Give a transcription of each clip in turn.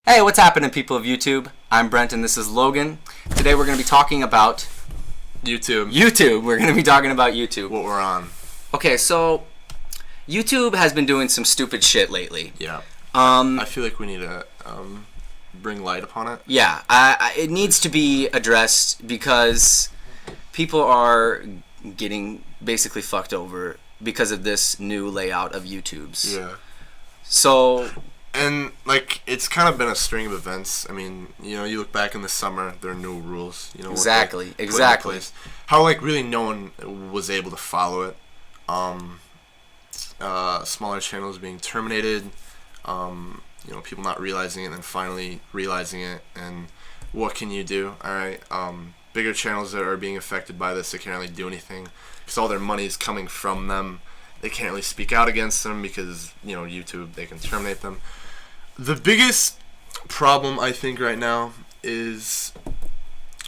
Hey, what's happening, people of YouTube? I'm Brent and this is Logan. Today we're going to be talking about YouTube. We're going to be talking about YouTube. What we're on. Okay, so YouTube has been doing some stupid shit lately. Yeah. I feel like we need to bring light upon it. Yeah, it needs to be addressed because people are getting basically fucked over because of this new layout of YouTube's. Yeah. So... And, like, it's kind of been a string of events. I mean, you know, you look back in the summer, there are no rules. You know, exactly. How, like, really no one was able to follow it. Smaller channels being terminated. You know, people not realizing it and then finally realizing it. And what can you do? All right. Bigger channels that are being affected by this, they can't really do anything because all their money is coming from them. They can't really speak out against them because, you know, YouTube, they can terminate them. The biggest problem, I think, right now is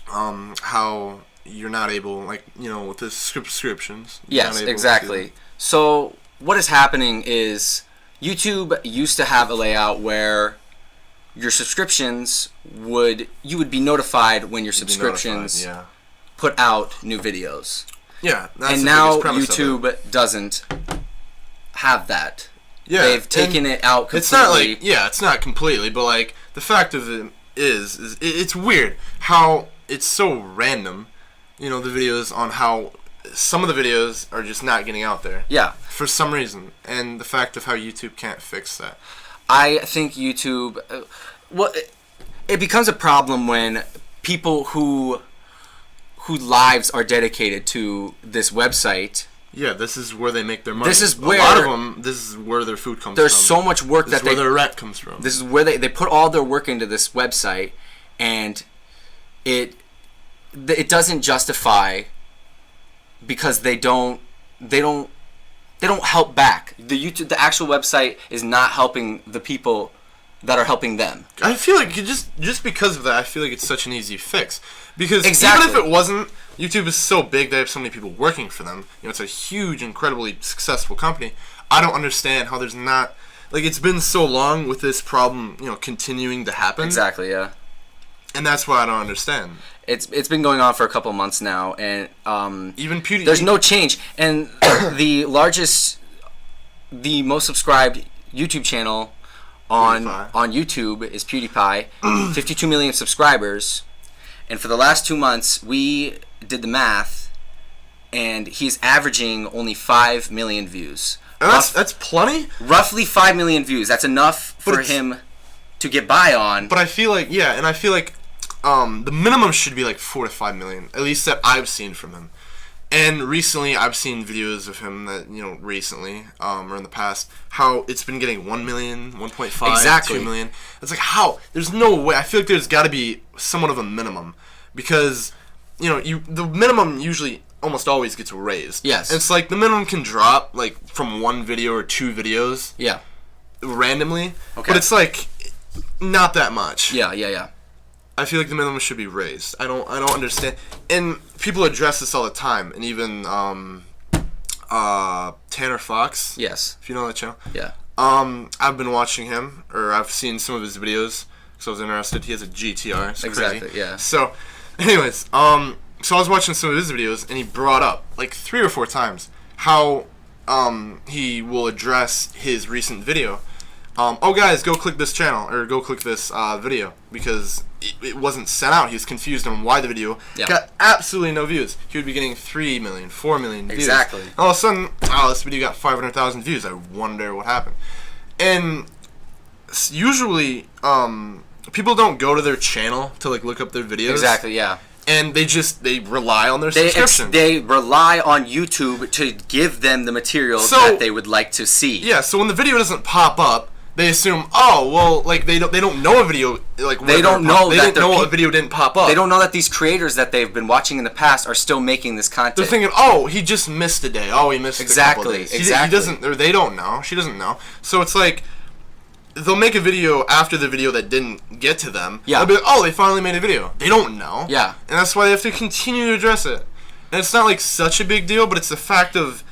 how you're not able, like, you know, with the subscriptions. Yes, exactly. So what is happening is YouTube used to have a layout where your subscriptions you would be notified when your subscriptions put out new videos. Yeah, that's and now YouTube doesn't have that. Yeah, they've taken it out completely. It's not like, it's not completely, but like the fact of it is it's weird how it's so random. You know, the videos on how some of the videos are just not getting out there. Yeah, for some reason, and the fact of how YouTube can't fix that. I think YouTube, it becomes a problem when people whose lives are dedicated to this website. Yeah, this is where they make their money. This is where a lot of them. This is where their food comes from. There's so much work this is where their rent comes from. This is where they put all their work into this website, and it doesn't justify because they don't help back. The actual website is not helping the people that are helping them. I feel like just because of that, I feel like it's such an easy fix. Because exactly. Even if it wasn't, YouTube is so big, they have so many people working for them. You know, it's a huge, incredibly successful company. I don't understand how there's not, like, it's been so long with this problem, you know, continuing to happen. Exactly, yeah. And that's why I don't understand. It's been going on for a couple months now, and even Pewdiepie, there's no change. And the most subscribed YouTube channel on YouTube is Pewdiepie, 52 million subscribers. And for the last 2 months, we did the math, and he's averaging only 5 million views. And that's plenty? Roughly 5 million views. That's enough for him to get by on. But I feel like, the minimum should be like 4 to 5 million, at least that I've seen from him. And recently, I've seen videos of him that, you know, recently, or in the past, how it's been getting 1 million, 1.5, exactly. 2 million. It's like, how? There's no way. I feel like there's got to be somewhat of a minimum. Because, you know, the minimum usually almost always gets raised. Yes. And it's like, the minimum can drop, like, from 1 video or 2 videos. Yeah. Randomly. Okay. But it's like, not that much. Yeah. I feel like the minimum should be raised. I don't understand. And people address this all the time. And even Tanner Fox. Yes. If you know that channel. Yeah. I've been watching him, or I've seen some of his videos because I was interested. He has a GTR. It's exactly. Crazy. Yeah. So, anyways, so I was watching some of his videos, and he brought up like 3 or 4 times how he will address his recent video. Oh guys, go click this channel, or go click this video, because it wasn't sent out. He was confused on why the video got absolutely no views. He would be getting 3 million, 4 million views. Exactly. All of a sudden, this video got 500,000 views. I wonder what happened. And usually, people don't go to their channel to like look up their videos. Exactly, yeah. And they rely on their subscription. They rely on YouTube to give them the material that they would like to see. Yeah, so when the video doesn't pop up, they assume, oh, well, like they don't know a video, like they don't know a video didn't pop up. They don't know that these creators that they've been watching in the past are still making this content. They're thinking, oh, he just missed a day. Oh, he missed a couple days. Exactly. He doesn't, or they don't know. She doesn't know. So it's like they'll make a video after the video that didn't get to them. Yeah. They'll be like, oh, they finally made a video. They don't know. Yeah. And that's why they have to continue to address it. And it's not like such a big deal, but it's the fact of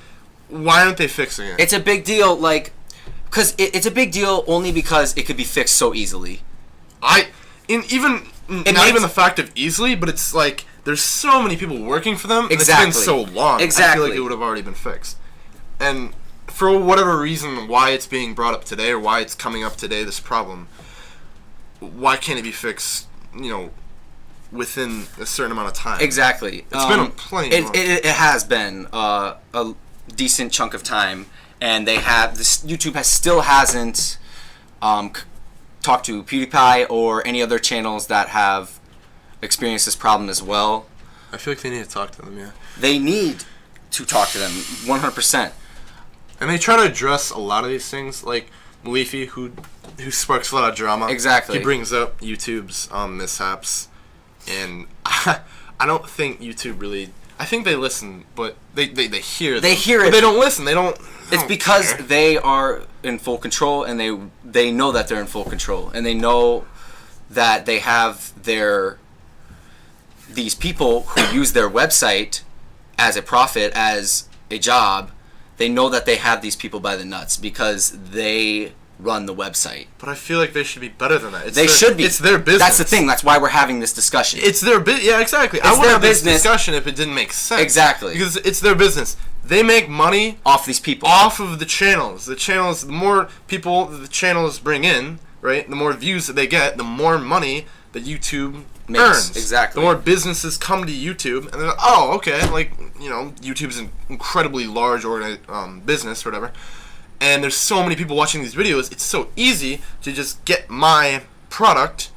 why aren't they fixing it? It's a big deal, like. Because it's a big deal only because it could be fixed so easily. Even the fact of easily, but it's like there's so many people working for them. Exactly. And it's been so long. Exactly. I feel like it would have already been fixed. And for whatever reason, why it's being brought up today or why it's coming up today, this problem, why can't it be fixed? Within a certain amount of time. Exactly. It's been plenty. It has been a decent chunk of time, and YouTube still hasn't talked to PewDiePie or any other channels that have experienced this problem as well. I feel like they need to talk to them. Yeah. They need to talk to them 100%. And they try to address a lot of these things, like Malifi, who sparks a lot of drama. Exactly. He brings up YouTube's mishaps. And I don't think YouTube really... I think they listen, but they hear them. They hear it. But they don't listen. They don't... It's because they are in full control, and they know that they're in full control. And they know that they have these people who use their website as a profit, as a job. They know that they have these people by the nuts because they run the website. But I feel like they should be better than that. They should be. It's their business. That's the thing. That's why we're having this discussion. It's their business. Yeah, exactly. I wouldn't have this discussion if it didn't make sense. Exactly. Because it's their business. They make money off these people. Off of the channels. The more people the channels bring in, right? The more views that they get, the more money that YouTube earns. Exactly. The more businesses come to YouTube, and they're like, oh, okay. Like, YouTube's an incredibly large business or whatever. And there's so many people watching these videos, it's so easy to just get my product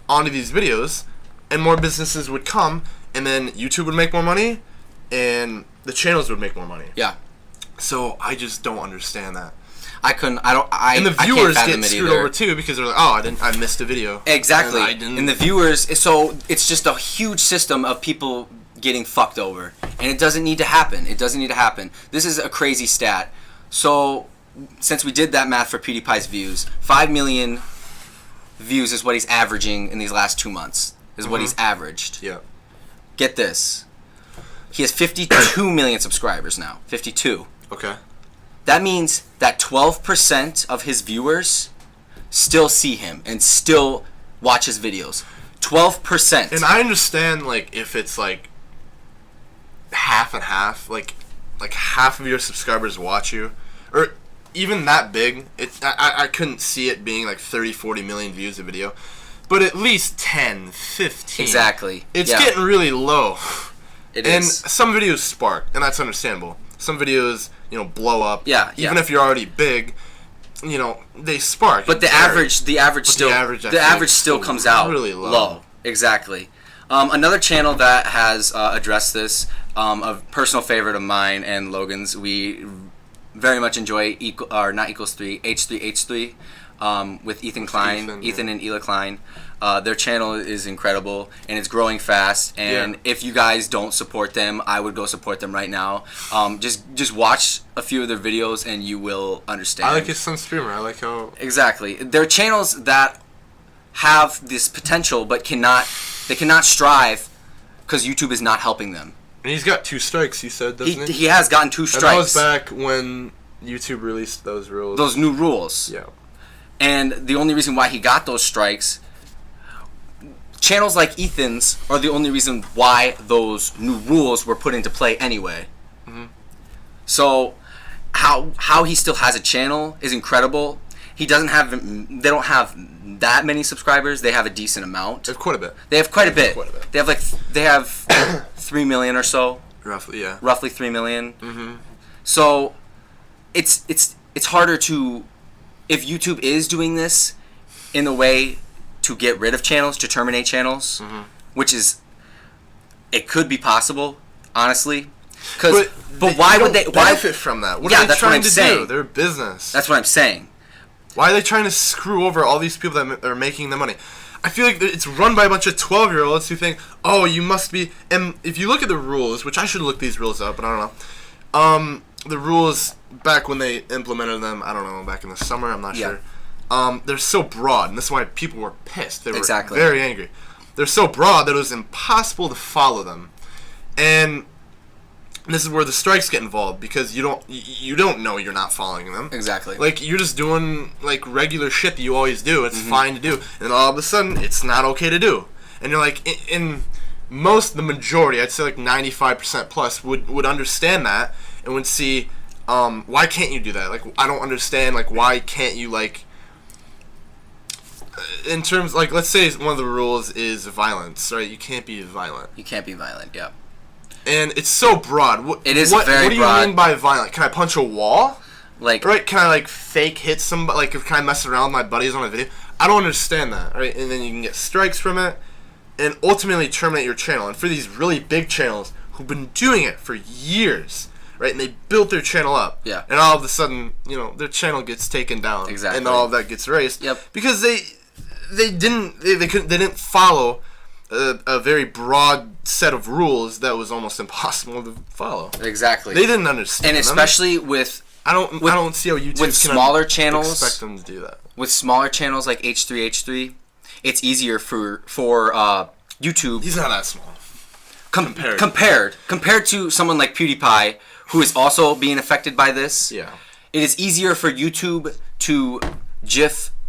onto these videos, and more businesses would come, and then YouTube would make more money, and the channels would make more money. Yeah. So I just don't understand that. And the viewers get screwed over too because they're like, oh, I missed a video. Exactly. And the viewers, so it's just a huge system of people getting fucked over, and it doesn't need to happen. It doesn't need to happen. This is a crazy stat. So since we did that math for PewDiePie's views, 5 million views is what he's averaging in these last 2 months. Is what he's averaged. Yeah. Get this. He has 52 million subscribers now. 52. Okay. That means that 12% of his viewers still see him and still watch his videos. 12%. And I understand, like, if it's like half and half, like half of your subscribers watch you, or even that big. I couldn't see it being like 30, 40 million views a video, but at least 10, 15. Exactly. It's getting really low. It and is. Some videos spark, and that's understandable. Some videos, blow up. Yeah. Even if you're already big, they spark. But the average still comes out really low. Exactly. Another channel that has addressed this, a personal favorite of mine and Logan's, we very much enjoy H3H3 with Ethan Klein, Ethan and Ela Klein. Their channel is incredible and it's growing fast. And if you guys don't support them, I would go support them right now. Just watch a few of their videos and you will understand. I like his son streamer. I like how exactly. They're channels that have this potential but cannot strive because YouTube is not helping them. And he's got 2 strikes, you said, doesn't he? He has gotten 2 strikes. And that was back when YouTube released those rules. Those new rules. Yeah. And the only reason why he got those strikes, channels like Ethan's are the only reason why those new rules were put into play anyway. Mm-hmm. So how he still has a channel is incredible. They don't have that many subscribers. They have a decent amount. They have quite a bit. They have quite a bit. They have 3 million or so. Roughly, yeah. Roughly 3 million. Mm-hmm. So it's harder to, if YouTube is doing this in a way to get rid of channels, to terminate channels, which is, it could be possible, honestly. But why would they benefit from that? What are they trying to do? They're business. That's what I'm saying. Why are they trying to screw over all these people that are making the money? I feel like it's run by a bunch of 12-year-olds who think, oh, you must be... And if you look at the rules, which I should look these rules up, but I don't know. The rules, back when they implemented them, I don't know, back in the summer, I'm not sure. They're so broad, and that's why people were pissed. They were very angry. They're so broad that it was impossible to follow them. And And this is where the strikes get involved, because you don't know you're not following them. Exactly. Like, you're just doing, like, regular shit that you always do. It's fine to do. And all of a sudden, it's not okay to do. And you're like, in the majority, I'd say like 95% plus, would understand that and would see, why can't you do that? Like, I don't understand, like, why can't you, like, in terms, like, let's say one of the rules is violence, right? You can't be violent. You can't be violent, yeah. And it's so broad. It is very broad. What do you mean by violent? Can I punch a wall? Like, right? Can I, like, fake hit somebody? Like, can I mess around with my buddies on a video? I don't understand that, right? And then you can get strikes from it and ultimately terminate your channel. And for these really big channels who've been doing it for years, right? And they built their channel up. Yeah. And all of a sudden, you know, their channel gets taken down. Exactly. And all of that gets erased. Yep. Because they didn't follow a very broad set of rules that was almost impossible to follow. Exactly. They didn't understand. And especially with I don't see how YouTube with can smaller channels expect them to do that. With smaller channels like H3H3, it's easier for YouTube. He's not that small. Compared to someone like PewDiePie, who is also being affected by this. Yeah. It is easier for YouTube to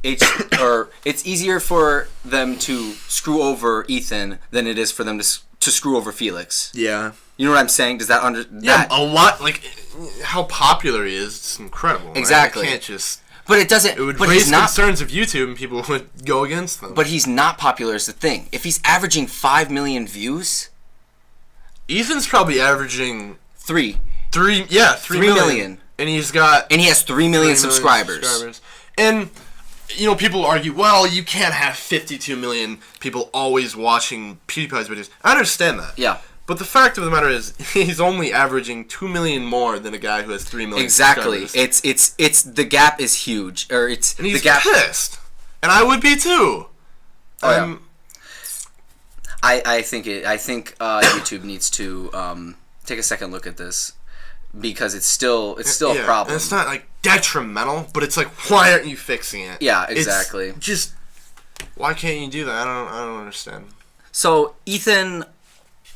it's easier for them to screw over Ethan than it is for them to screw over Felix. Yeah. You know what I'm saying? Does that Yeah, a lot. Like, how popular he is, it's incredible. Exactly. Right? You can't just. But it doesn't. It would but raise he's not, concerns of YouTube, and people would go against them. But he's not popular is the thing. If he's averaging 5 million views, Ethan's probably averaging 3 million. And he has 3 million subscribers. And you know, people argue, well, you can't have 52 million people always watching PewDiePie's videos. I understand that. Yeah. But the fact of the matter is, he's only averaging 2 million more than a guy who has 3 million exactly. subscribers. It's the gap is huge, and he's the gap pissed, and I would be too. I think YouTube needs to take a second look at this, because it's still a problem. And it's not like detrimental, but it's like, why aren't you fixing it? Yeah, exactly. It's just, why can't you do that? I don't understand. So Ethan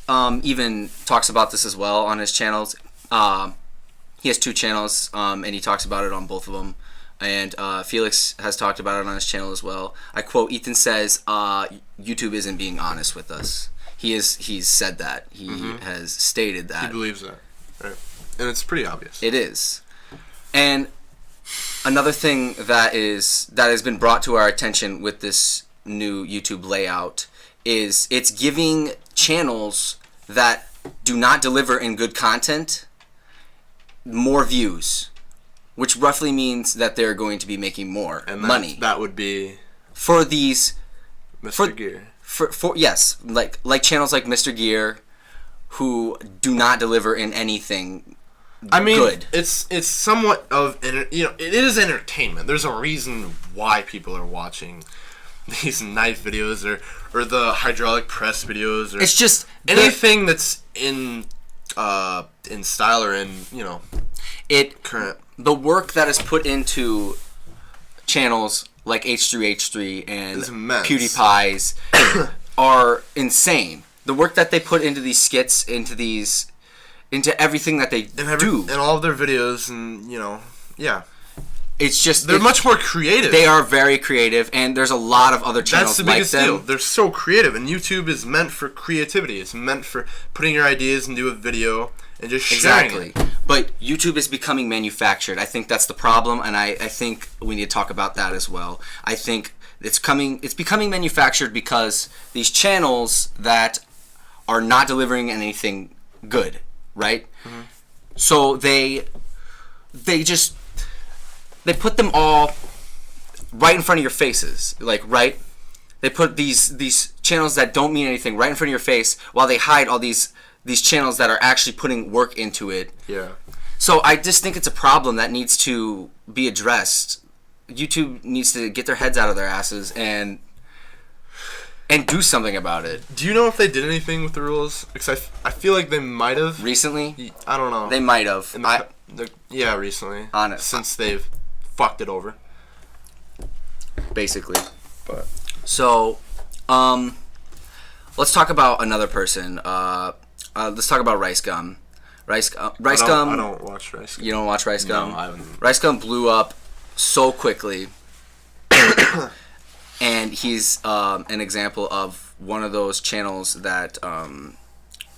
even talks about this as well on his channels. He has 2 channels, and he talks about it on both of them. And Felix has talked about it on his channel as well. I quote, Ethan says, YouTube isn't being honest with us. He's said that. He has stated that. He believes that. Right. And it's pretty obvious. It is. And another thing that has been brought to our attention with this new YouTube layout is it's giving channels that do not deliver in good content more views, which roughly means that they're going to be making more money. That would be for these Mr. Gear. For yes, like channels like Mr. Gear, who do not deliver in anything. I mean, good. It's somewhat of it is entertainment. There's a reason why people are watching these knife videos or the hydraulic press videos, or it's just anything that's in style or in current. The work that is put into channels like H3H3 and PewDiePie's are insane. The work that they put into these skits, into everything that they do, and all of their videos, and it's just they're much more creative. They are very creative, and there's a lot of other channels like them. That's the biggest deal. They're so creative, and YouTube is meant for creativity. It's meant for putting your ideas into a video and just sharing it. But YouTube is becoming manufactured. I think that's the problem, and I think we need to talk about that as well. I think it's becoming manufactured because these channels that are not delivering anything good, right? Mm-hmm. So they put them all right in front of your faces, right? They put these channels that don't mean anything right in front of your face, while they hide all these channels that are actually putting work into it. Yeah. So I just think it's a problem that needs to be addressed. YouTube needs to get their heads out of their asses and do something about it. Do you know if they did anything with the rules? Because I feel like they might have. Recently? I don't know. They might have. Recently. Since they've fucked it over. Basically. But so, let's talk about another person. Let's talk about Rice Gum. Rice I Gum. don't watch Rice Gum. You don't watch Rice Gum? No, I haven't. Rice Gum blew up so quickly. And he's an example of one of those channels that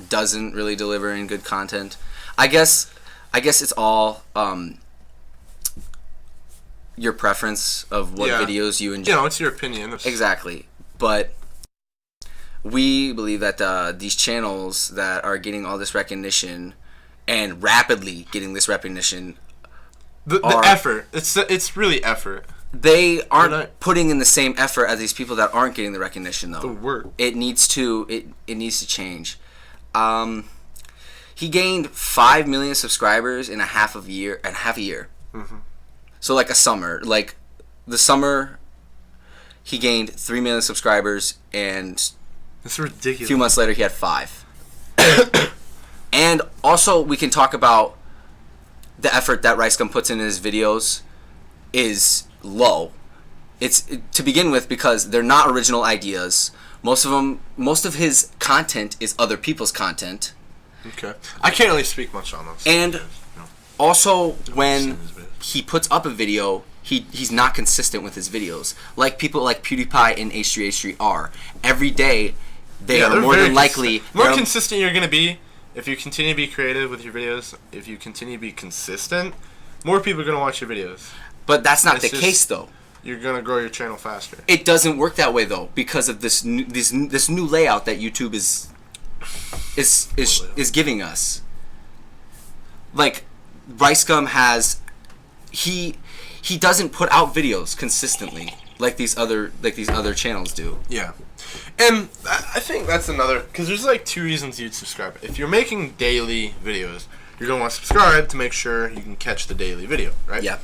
doesn't really deliver in good content. I guess it's all your preference of what videos you enjoy. You know, it's your opinion. Exactly. But we believe that these channels that are getting all this recognition and rapidly getting this recognition, the effort. It's really effort. They aren't putting in the same effort as these people that aren't getting the recognition, though. The work. It needs to change. He gained 5 million subscribers in half a year. Mm-hmm. So like a summer, like the summer, he gained 3 million subscribers, and that's ridiculous. A few months later, he had 5. And also, we can talk about the effort that Rice Gum puts in his videos is low. It's to begin with because they're not original ideas. Most of his content is other people's content. Okay. I can't really speak much on those. And also, when he puts up a video, he's not consistent with his videos. Like people like PewDiePie and H3H3 are. Every day, they are more than likely... More consistent you're going to be if you continue to be creative with your videos. If you continue to be consistent, more people are going to watch your videes. But that's not the case, though. You're going to grow your channel faster. It doesn't work that way, though, because of this new layout that YouTube is giving us. Like, Rice Gum has... He doesn't put out videos consistently like these other channels do. Yeah. And I think that's another... Because there's, like, 2 reasons you'd subscribe. If you're making daily videos, you're going to want to subscribe to make sure you can catch the daily video, right? Yeah.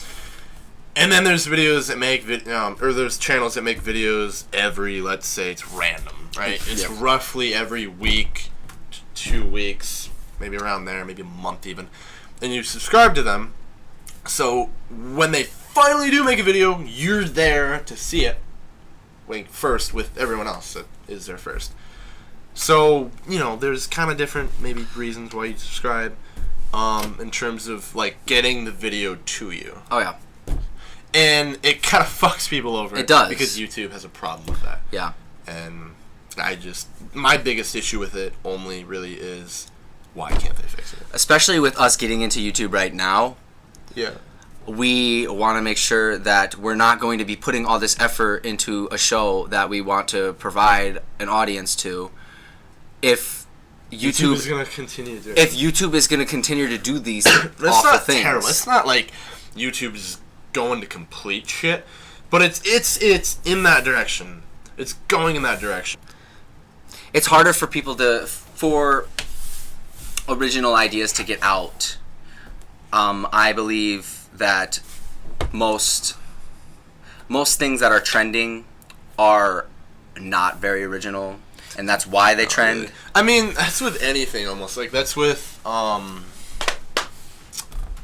And then there's videos that make or there's channels that make videos every, let's say it's random, right? It's roughly every week, 2 weeks, maybe around there, maybe a month even. And you subscribe to them, so when they finally do make a video, you're there to see it, like first with everyone else that is there first. So, you know, there's kind of different maybe reasons why you subscribe, in terms of like getting the video to you. Oh yeah. And it kind of fucks people over. It does. Because YouTube has a problem with that. Yeah. And my biggest issue with it only really is, why can't they fix it? Especially with us getting into YouTube right now. Yeah. We want to make sure that we're not going to be putting all this effort into a show that we want to provide an audience to. If YouTube is going to continue to do it. If YouTube is going to continue to do these That's awful not things. Terrible. It's not like YouTube is going to complete shit, but it's in that direction. It's going in that direction. It's harder for people for original ideas to get out. I believe that most things that are trending are not very original, and that's why they trend. Really. I mean, that's with anything almost. Like that's with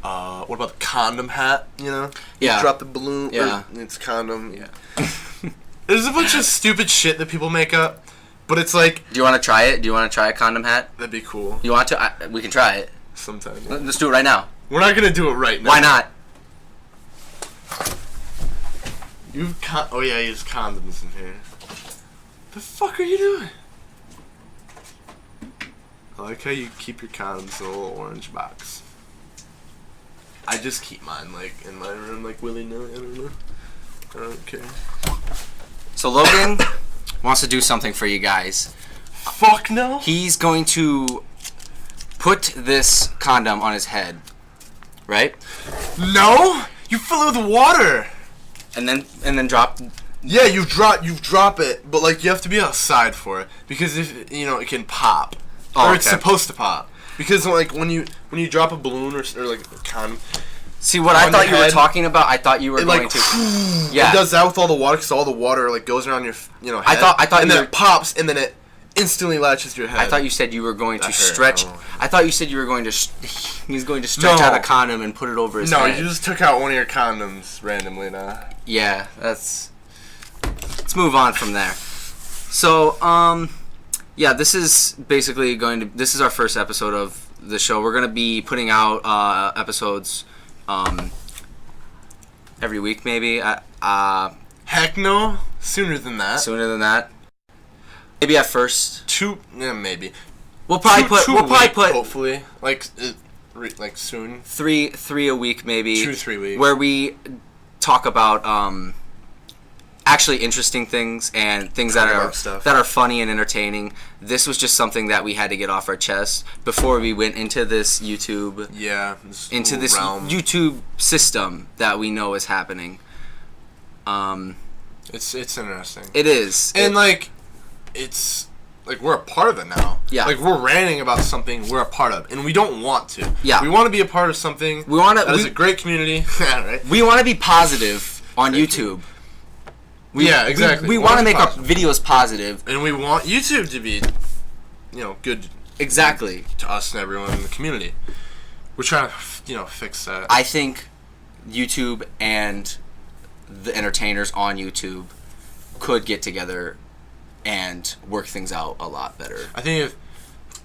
what about the condom hat? You know, yeah. You drop the balloon. Yeah, it's condom. Yeah. There's a bunch of stupid shit that people make up, but it's like. Do you want to try it? Do you want to try a condom hat? That'd be cool. You want to? We can try it. Sometime. Yeah. Let's do it right now. We're not gonna do it right now. Why not? Oh yeah, there's condoms in here. The fuck are you doing? I like how you keep your condoms in a little orange box. I just keep mine like in my room, like willy-nilly. I don't know. I don't care. So Logan wants to do something for you guys. Fuck no. He's going to put this condom on his head, right? No, you fill it with water. And then drop. Yeah, you drop it, but like you have to be outside for it because if you know it can pop, or it's supposed to pop. Because like when you drop a balloon or like a condom. See what I thought you were talking about. I thought you were going to. Yeah. It does that with all the water because all the water like goes around your head. I thought and then it pops and then it instantly latches to your head. I thought you said you were going to stretch. I thought you said you were going to. He's going to stretch out a condom and put it over his head. No, you just took out one of your condoms randomly now. Yeah, that's. Let's move on from there. So, yeah, this is basically this is our first episode of the show. We're gonna be putting out episodes every week, maybe. Heck no, sooner than that. Sooner than that. Maybe at first. Maybe. We'll probably put hopefully like soon. Three a week, maybe. 3 weeks. Where we talk about actually interesting things and things that are funny and entertaining. This was just something that we had to get off our chest before we went into this YouTube. Yeah. Into this realm. YouTube system that we know is happening. It's interesting. It is. And it's like we're a part of it now. Yeah. Like we're ranting about something we're a part of, and we don't want to. Yeah. We want to be a part of something. That is a great community. Right? We want to be positive on YouTube. Exactly. We want to make our videos positive, and we want YouTube to be, good. Exactly. To us and everyone in the community. We're trying to, fix that. I think YouTube and the entertainers on YouTube could get together and work things out a lot better. I think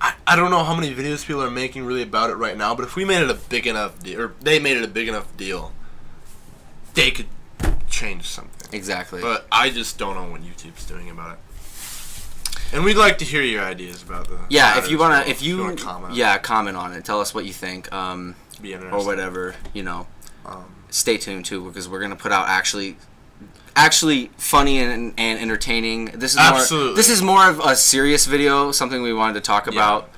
I don't know how many videos people are making really about it right now, but if we made it a big enough deal, or they made it a big enough deal, they could change something. Exactly. But I just don't know what YouTube's doing about it. And we'd like to hear your ideas about the. Yeah, if you wanna comment. comment on it. Tell us what you think. Be interesting. Or whatever. Stay tuned too, because we're gonna put out actually funny and entertaining. This is more of a serious video, something we wanted to talk about.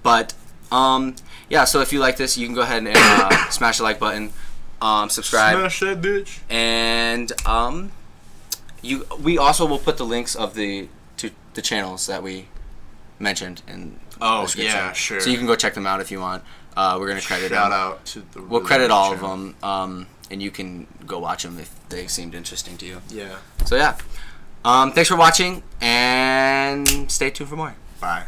But so if you like this, you can go ahead and smash the like button, subscribe, smash that bitch, and we also will put the links of the channels that we mentioned in the description. Yeah, sure. So you can go check them out if you want. We're gonna credit them. Shout out to the. We'll credit all of them, and you can go watch them if they seemed interesting to you. Yeah. So yeah, thanks for watching, and stay tuned for more. Bye.